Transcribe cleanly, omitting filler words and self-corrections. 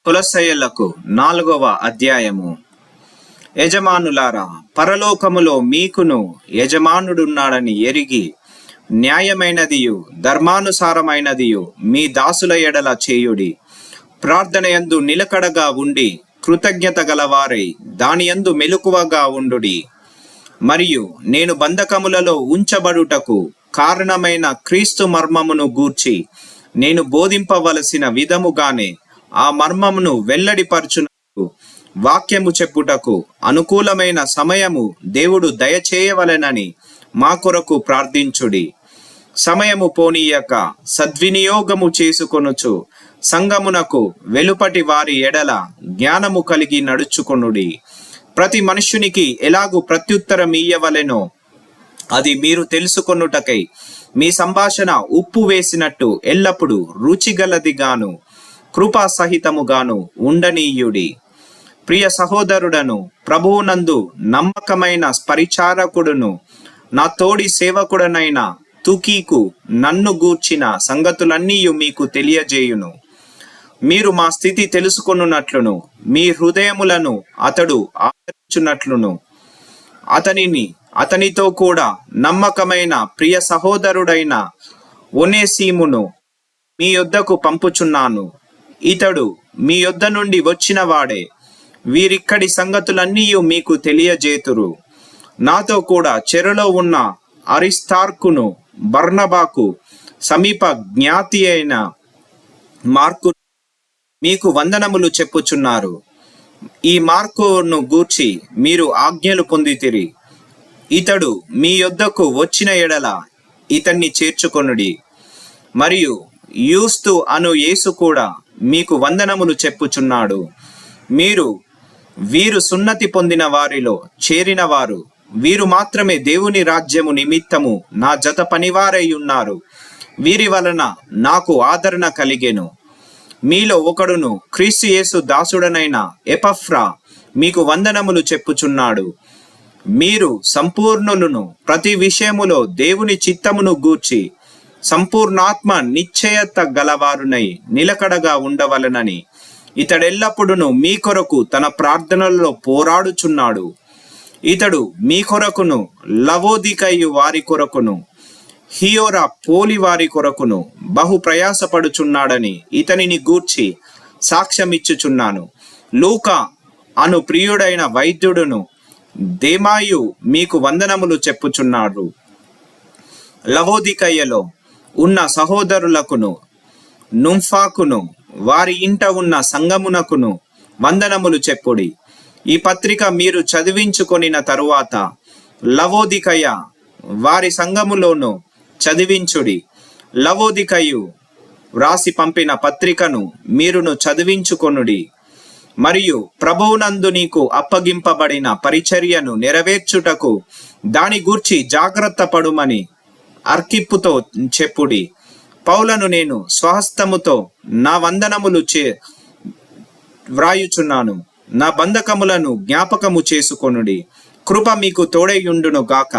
కొలస్సీయులకు 4వ అధ్యాయము. యజమానులారా, పరలోకములో మీకును యజమానుడున్నాడని ఎరిగి న్యాయమైనదియు ధర్మానుసారమైనదియు మీ దాసుల ఎడల చేయుడి. ప్రార్థనయందు నిలకడగా ఉండి కృతజ్ఞత గలవారై దానియందు మెలకువగా ఉండుడి. మరియు నేను బంధకములలో ఉంచబడుటకు కారణమైన క్రీస్తు మర్మమును గూర్చి నేను బోధింపవలసిన విధముగానే ఆ మర్మమును వెల్లడిపరచునకు వాక్యము చెప్పుటకు అనుకూలమైన సమయము దేవుడు దయచేయవలెనని మా కొరకు ప్రార్థించుడి. సమయము పోనీయక సద్వినియోగము చేసుకొనుచు సంగమునకు వెలుపటి వారి ఎడల జ్ఞానము కలిగి నడుచుకొనుడి. ప్రతి మనుష్యునికి ఎలాగు ప్రత్యుత్తరం ఇయ్యవలెనో అది మీరు తెలుసుకొనుటకై మీ సంభాషణ ఉప్పు వేసినట్టు ఎల్లప్పుడూ రుచిగలదిగాను కృపా సహితముగాను ఉండనీయుడి. ప్రియ సహోదరుడను ప్రభువునందు నమ్మకమైన పరిచారకుడును నా తోడి సేవకుడనైన తుకీకు నన్ను గూర్చిన సంగతులన్నీ మీకు తెలియజేయును. మీరు మా స్థితి తెలుసుకొనున్నట్లును మీ హృదయములను అతడు ఆదరించున్నట్లును అతనితో కూడా నమ్మకమైన ప్రియ సహోదరుడైన ఒనేసీమును మీ యొద్దకు పంపుచున్నాను. ఇతడు మీ యొద్ద నుండి వచ్చిన వాడే. వీరిక్కడి సంగతులన్నీ మీకు తెలియజేతురు. నాతో కూడా చెరలో ఉన్న అరిస్తార్కును బర్నబాకు సమీప జ్ఞాతి అయిన మార్కు మీకు వందనములు చెప్పుచున్నారు. ఈ మార్కును గూర్చి మీరు ఆజ్ఞలు పొందితిరి. ఇతడు మీ యొద్దకు వచ్చిన ఎడల ఇతన్ని చేర్చుకొనుడి. మరియు యూస్తు అను యేసు కూడా మీకు వందనములు చెప్పుచున్నాడు. వీరు సున్నతి పొందిన వారిలో చేరిన వారు. వీరు మాత్రమే దేవుని రాజ్యము నిమిత్తము నా జత పనివారై ఉన్నారు. వీరి వలన నాకు ఆదరణ కలిగెను. మీలో ఒకడును క్రీస్తు యేసు దాసుడనైన ఎపఫ్రా మీకు వందనములు చెప్పుచున్నాడు. మీరు సంపూర్ణులను ప్రతి విషయములో దేవుని చిత్తమును గూర్చి సంపూర్ణాత్మ నిశ్చయత గలవారునై నిలకడగా ఉండవలనని ఇతడెల్లప్పుడూ మీ కొరకు తన ప్రార్థనలలో పోరాడుచున్నాడు. ఇతడు మీ కొరకును లవోదికయు వారి కొరకును హియోరా పోలి వారి కొరకును బహు ప్రయాసపడుచున్నాడని ఇతనిని గూర్చి సాక్ష్యమిచ్చుచున్నాను. లూకా అను ప్రియుడైన వైద్యుడును దేమాయు మీకు వందనములు చెప్పుచున్నాడు. లవోదికయ్యలో ఉన్న సహోదరులకును నుంఫాకును వారి ఇంట ఉన్న సంగమునకును వందనములు చెప్పుడి. ఈ పత్రిక మీరు చదివించుకొనిన తరువాత లవోదికయ్య వారి సంఘములోను చదివించుడి. లవోదికయు వ్రాసి పంపిన పత్రికను మీరును చదివించుకొనుడి. మరియు ప్రభువునందు నీకు అప్పగింపబడిన పరిచర్యను నెరవేర్చుటకు దాని గూర్చి జాగ్రత్త పడుమని అర్కిప్పుతో చెప్పుడి. పౌలను నేను స్వహస్తముతో నా వందనములు వ్రాయుచున్నాను. నా బంధకములను జ్ఞాపకము చేసుకొనుడి. కృప మీకు తోడైయుండును గాక.